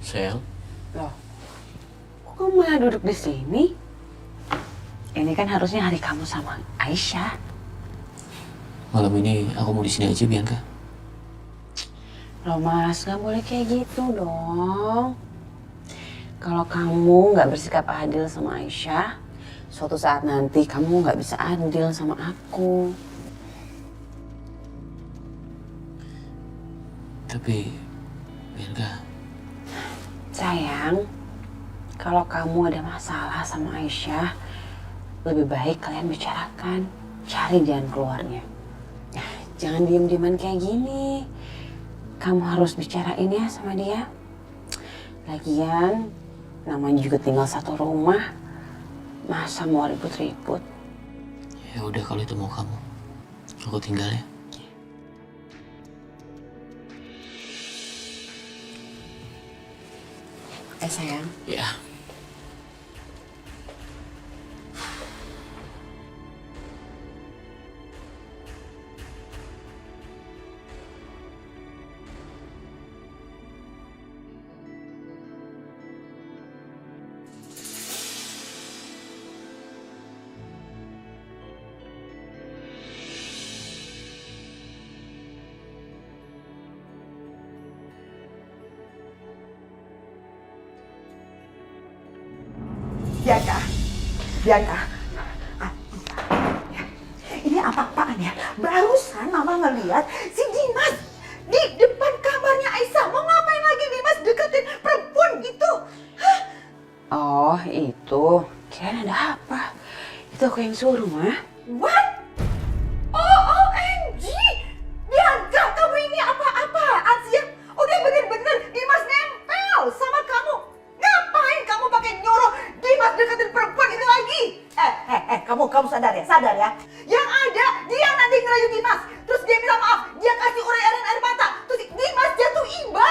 Sayang, Loh, kok kamu malah duduk di sini? Ini kan harusnya hari kamu sama Aisyah. malam ini aku mau di sini aja, Bianca. Loh Mas, nggak boleh kayak gitu dong. Kalau kamu nggak bersikap adil sama Aisyah, suatu saat nanti kamu nggak bisa adil sama aku. Tapi, Bianca, Sayang, kalau kamu ada masalah sama Aisyah, lebih baik kalian bicarakan, cari jalan keluarnya. Jangan diem-dieman kayak gini. Kamu harus bicarain ya sama dia. Lagian, namanya juga tinggal satu rumah. Masa mau ribut-ribut? ya udah kalau itu mau kamu. Aku tinggal ya. Sayang. Ya. Bianca, Bianca. Ah, ini apa-apaan ya? Barusan mama ngeliat si Dimas di depan kamarnya Aisyah. Mau ngapain lagi Dimas deketin perempuan gitu? Hah? Oh, itu. Kirain ada apa? Itu aku yang suruh, Mah. What? OMG! Bianca, kamu ini apa-apaan sih ya? Udah bener-bener Dimas nempel sama kamu. Ngapain kamu pakai nyuruh Dimas deketin perempuan itu lagi? Kamu sadar ya. Yang ada dia nanti ngerayu Dimas, terus dia minta maaf, dia kasih uraian air mata, terus Dimas jatuh iba.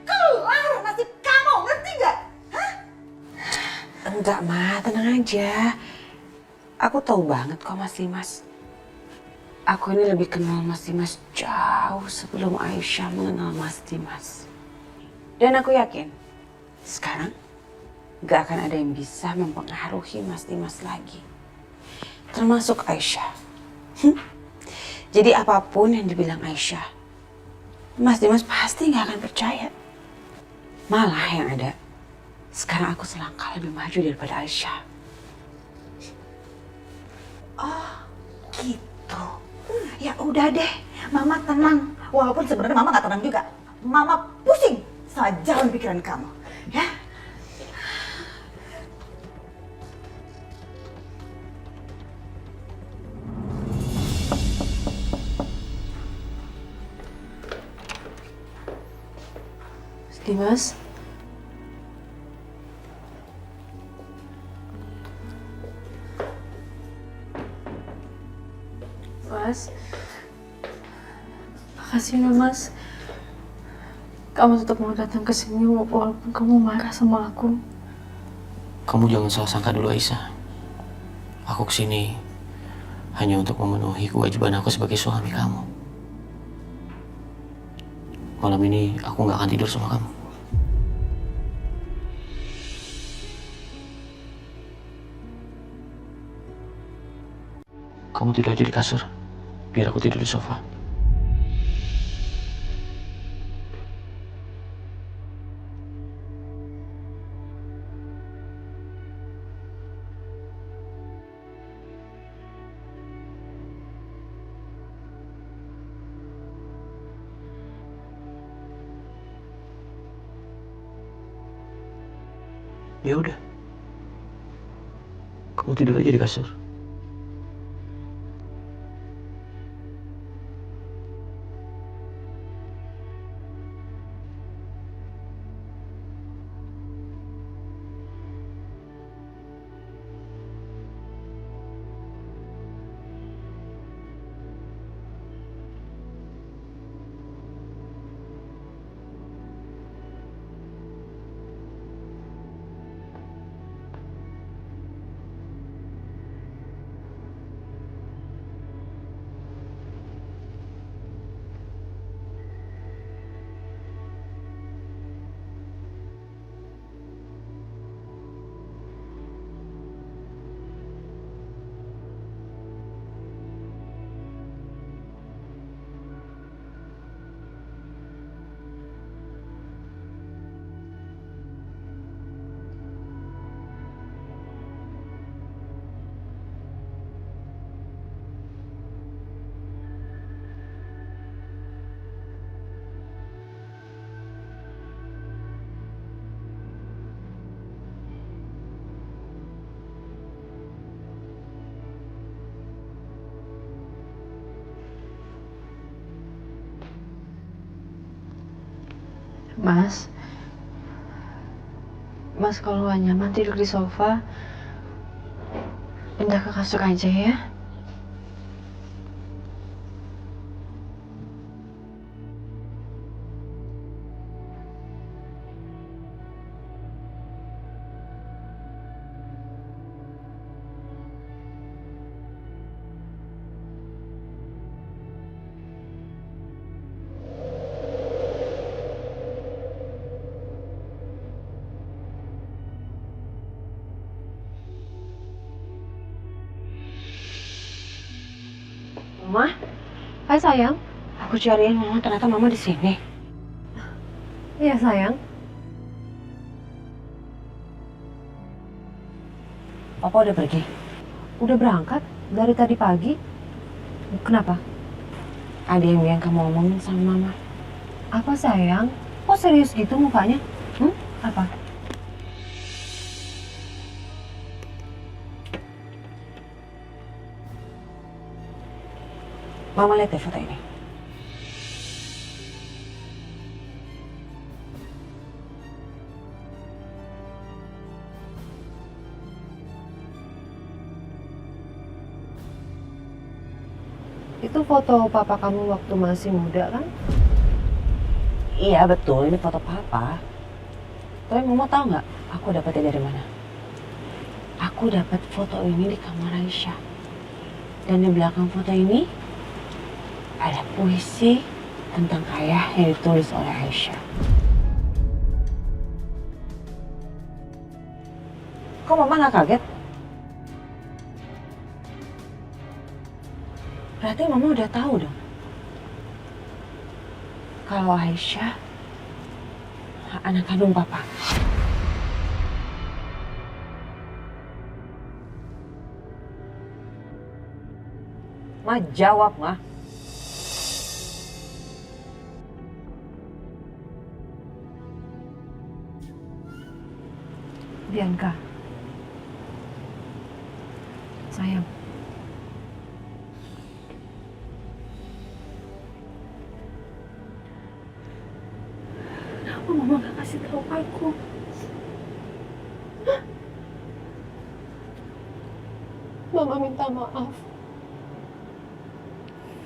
Kelar nasib kamu, ngerti gak? Hah? Enggak, Ma. Tenang aja. Aku tahu banget kok Mas Dimas. Aku ini lebih kenal Mas Dimas jauh sebelum Aisyah mengenal Mas Dimas. Dan aku yakin, sekarang gak akan ada yang bisa mempengaruhi Mas Dimas lagi. Termasuk Aisyah. Jadi apapun yang dibilang Aisyah, Mas Dimas pasti gak akan percaya. Malah yang ada, sekarang aku selangkah lebih maju daripada Aisyah. Oh, gitu. Ya udah deh, Mama tenang. Walaupun sebenarnya Mama gak tenang juga. Mama pusing sama jalan pikiran kamu. Ya? Dimas, Mas, makasih ya Mas. Kamu tetap mau datang ke sini walaupun kamu marah sama aku. Kamu jangan salah sangka dulu, Aisyah. Aku kesini hanya untuk memenuhi kewajiban aku sebagai suami kamu. Malam ini aku nggak akan tidur sama kamu. Kamu tidur aja di kasur, biar aku tidur di sofa. Ya udah, kamu tidur aja di kasur. Mas, Mas kalau nggak nyaman tidur di sofa, pindah ke kasur aja ya. Mama, Hai sayang. aku cariin Mama, ternyata Mama di sini. Iya sayang. Papa udah pergi. Udah berangkat dari tadi pagi. Kenapa? Ada yang bilang kamu ngomongin sama Mama. Apa sayang? Kok serius gitu mukanya? Apa? Mama lihat deh foto ini. Itu foto papa kamu waktu masih muda kan? Iya betul, ini foto Papa. Tapi Mama tahu nggak? Aku dapetnya dari mana? Aku dapat foto ini di kamar Aisyah. Dan di belakang foto ini ada puisi tentang ayah yang ditulis oleh Aisyah. Kok Mama nggak kaget? Berarti Mama udah tahu dong. Kalau Aisyah anak kandung Papa. Ma, jawab, Ma. Bianca. Sayang. Kenapa Mama gak kasih tahu aku? Mama minta maaf.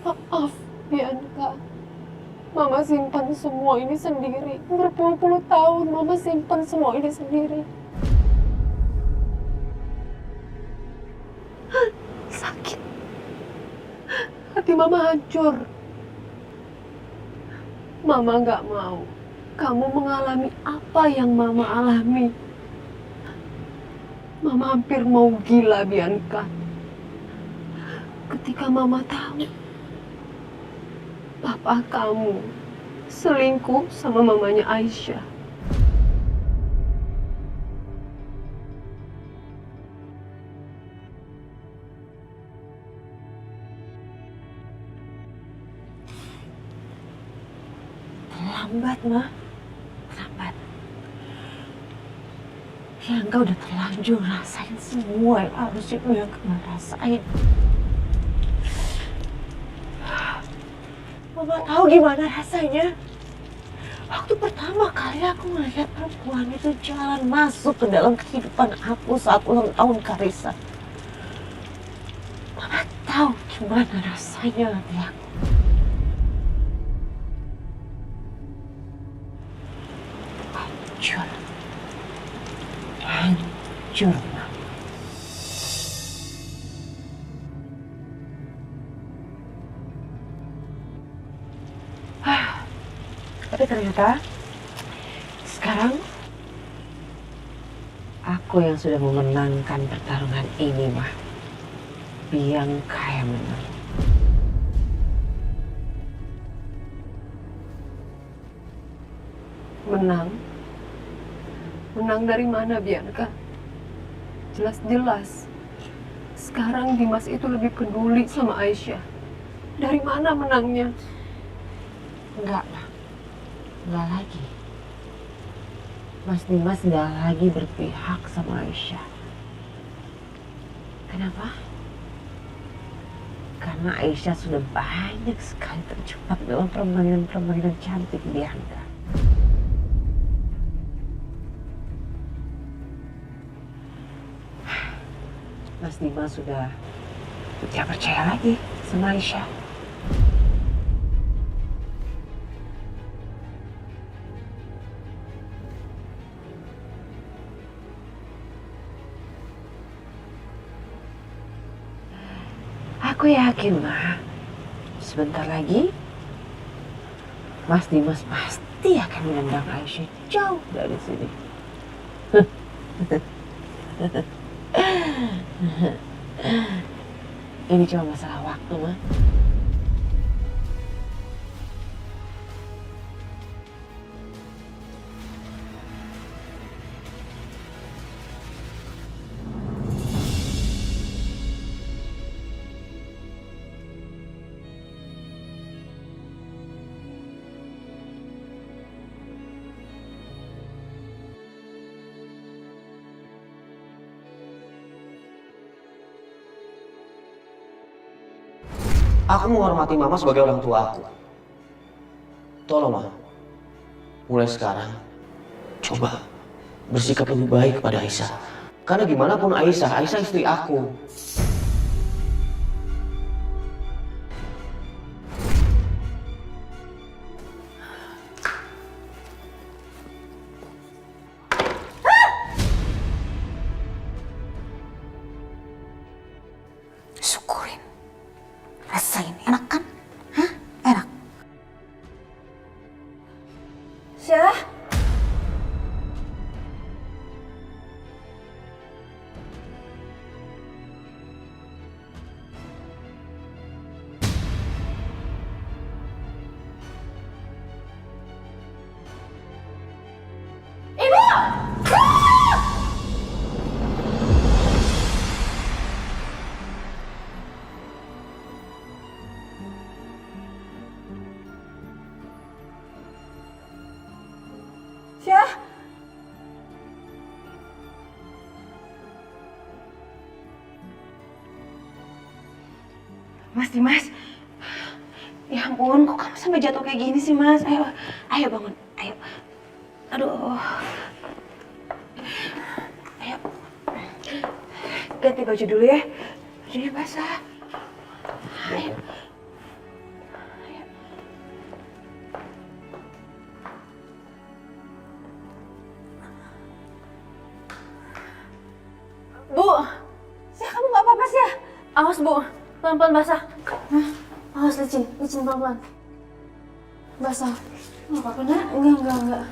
Maaf, Bianca. Mama simpan semua ini sendiri. Berpuluh-puluh tahun Mama simpan semua ini sendiri. Sakit. Hati Mama hancur. Mama gak mau kamu mengalami apa yang Mama alami. Mama hampir mau gila, Bianca. Ketika Mama tahu papa kamu selingkuh sama mamanya Aisyah. Terlambat, Ma. Terlambat. Bianca udah terlanjur rasain semua yang harusnya Bianca nggak rasain. Mama tahu gimana rasanya. Waktu pertama kali aku melihat perempuan itu jalan masuk ke dalam kehidupan aku saat ulang tahun Karissa. Mama tahu gimana rasanya hati aku. Hancur. Hancur, Ma. Tapi ternyata sekarang aku yang sudah memenangkan pertarungan ini, Ma. Bianca yang menang. Menang? Menang dari mana, Bianca? Jelas-jelas sekarang Dimas itu lebih peduli sama Aisyah. Dari mana menangnya? Enggak, Ma. Enggak lagi. Mas Dimas enggak lagi berpihak sama Aisyah. Kenapa? Karena Aisyah sudah banyak sekali terjebak dalam permainan-permainan cantik Bianca. Mas Dimas sudah tidak percaya lagi sama Aisyah. Aku yakin, Ma. Sebentar lagi, Mas Dimas pasti akan menendang Aisyah jauh dari sini. Ini cuma masalah waktu, Ma. Aku menghormati Mama sebagai orang tua aku. Tolong, Ma. Mulai sekarang, coba bersikap lebih baik kepada Aisyah. Karena gimana pun Aisyah istri aku. Syukurin. Rasain, enak kan? Hah? Enak. Syah? Syah? Mas Dimas, ya ampun, kok kamu sampai jatuh kayak gini sih, Mas? Ayo bangun, ayo. Aduh, ayo. Ganti baju dulu ya, bajunya basah. Ayo. Bu, Syah kamu nggak apa-apa Syah? Awas Bu, pelan-pelan basah. Awas licin pelan-pelan. Basah. Nggak apa-apa nak? Enggak.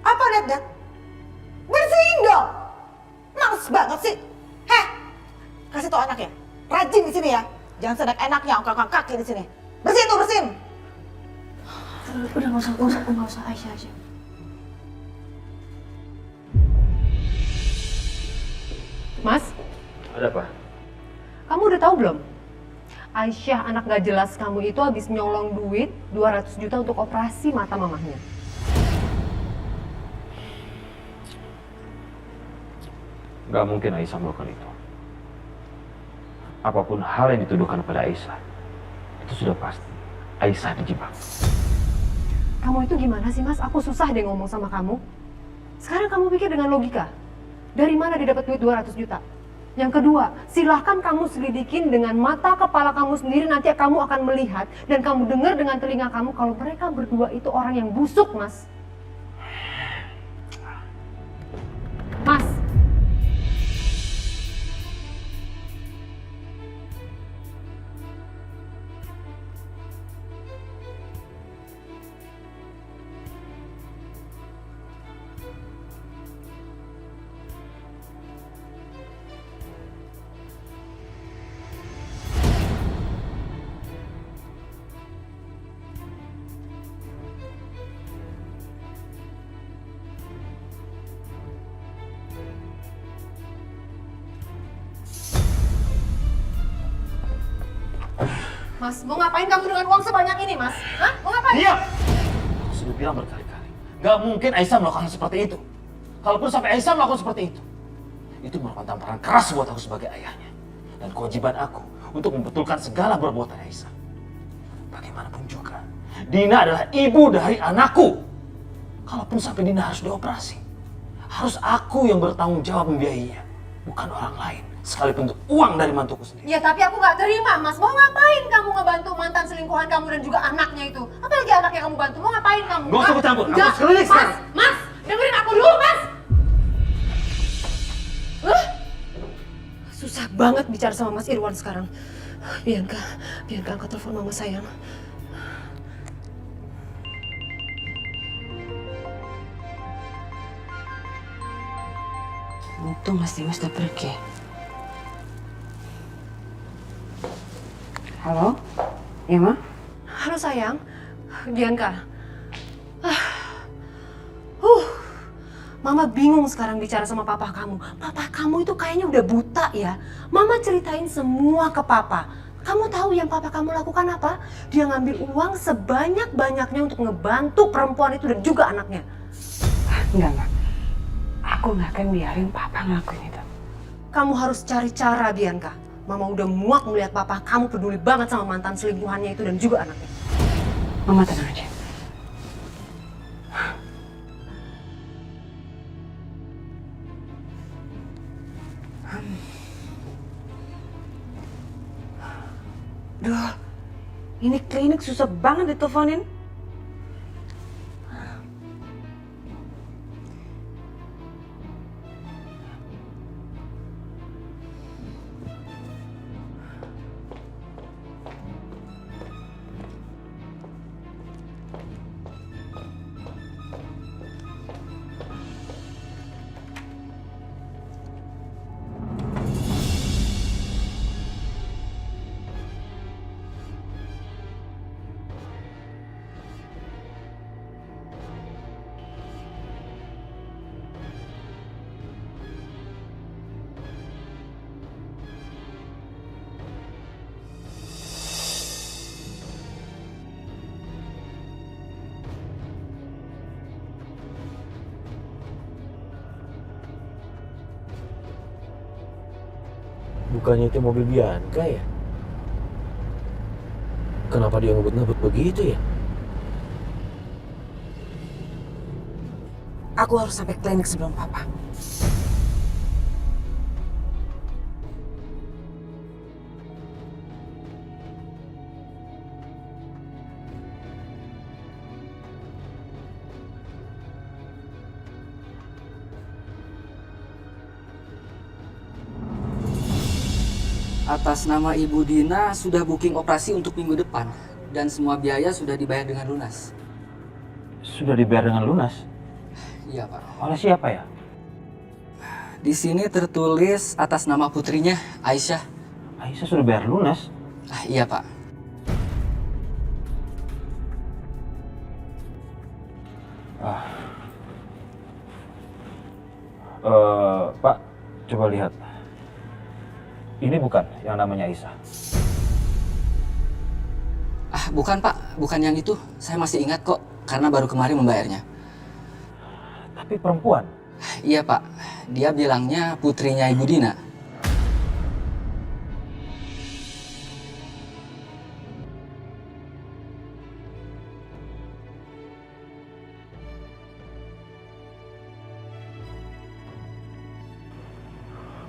Apa lihat? Bersihin dong. Males banget sih. Heh, kasih tau anaknya. Rajin di sini ya. Jangan seenak-enaknya angkat kaki di sini. Bersihin tuh, bersihin. Udah nggak usah Aisyah aja. Mas, Ada apa? kamu udah tahu belum? Aisyah anak gak jelas kamu itu habis nyolong duit 200 juta untuk operasi mata mamahnya. Gak mungkin Aisyah melakukan itu. Apapun hal yang dituduhkan pada Aisyah, itu sudah pasti Aisyah dijebak. Kamu itu gimana sih Mas? Aku susah deh ngomong sama kamu. Sekarang kamu pikir dengan logika. Dari mana dia dapat duit 200 juta? Yang kedua, silahkan kamu selidikin dengan mata kepala kamu sendiri. Nanti kamu akan melihat dan kamu dengar dengan telinga kamu kalau mereka berdua itu orang yang busuk, Mas. Mas. Mas, mau ngapain kamu dengan uang sebanyak ini, Mas? Hah? Mau ngapain? Diam! Aku sudah bilang berkali-kali, gak mungkin Aisyah melakukan hal seperti itu. Kalaupun sampai Aisyah melakukan seperti itu merupakan tamparan keras buat aku sebagai ayahnya. Dan kewajiban aku untuk membetulkan segala perbuatan Aisyah. Bagaimanapun juga, Dina adalah ibu dari anakku. Kalaupun sampai Dina harus dioperasi, harus aku yang bertanggung jawab membiayainya. bukan orang lain. Sekalipun untuk uang dari mantuku sendiri. Ya tapi aku nggak terima Mas. Mau ngapain kamu ngebantu mantan selingkuhan kamu dan juga anaknya itu? Apalagi anak yang kamu bantu, mau ngapain kamu? Nggak usah ikut campur, aku Nggak. sekeliling Mas, sekarang. Mas, dengerin aku dulu Mas. Susah banget bicara sama Mas Irwan sekarang. Bianca angkat telepon mama sayang. Untung Mas Dimas udah pergi. Halo? Ya, Ma? Halo sayang, Bianca. Mama bingung sekarang bicara sama papa kamu. Papa kamu itu kayaknya udah buta ya. Mama ceritain semua ke papa. Kamu tahu yang papa kamu lakukan apa? Dia ngambil uang sebanyak-banyaknya untuk ngebantu perempuan itu dan juga anaknya. Enggak, Ma. Aku nggak akan biarin papa ngelakuin itu. Kamu harus cari cara, Bianca. Mama udah muak melihat papa kamu peduli banget sama mantan selingkuhannya itu dan juga anaknya. Mama tenang aja. Duh, ini klinik susah banget diteleponin. Bukannya itu mobil Bianca ya? Kenapa dia ngebut-ngebut begitu ya? Aku harus sampai klinik sebelum papa. Atas nama Ibu Dina sudah booking operasi untuk minggu depan dan semua biaya sudah dibayar dengan lunas. Sudah dibayar dengan lunas? Iya, Pak. Oleh siapa ya? Di sini tertulis atas nama putrinya, Aisyah. Aisyah sudah bayar lunas? Iya, Pak. Pak, coba lihat. Ini bukan yang namanya Aisyah. Bukan, Pak. Bukan yang itu. Saya masih ingat kok, karena baru kemarin membayarnya. Tapi perempuan. Iya, Pak. Dia bilangnya putrinya Ibu Dina.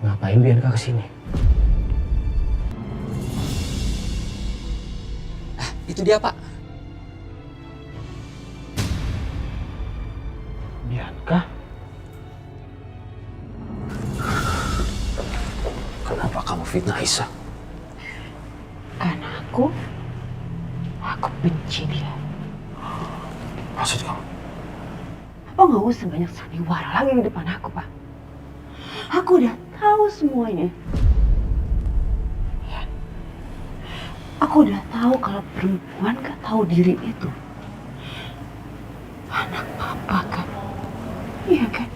Ngapain Bianca kesini? Itu dia, Pak. Bianca? Kenapa kamu fitnah Aisyah? Karena aku benci dia. Maksud kamu? Apa nggak usah banyak sandiwara lagi di depan aku, Pak? Aku udah tahu semuanya. Ya. Aku udah tahu kalau perempuan gak tahu diri itu anak papa kan. Iya kan?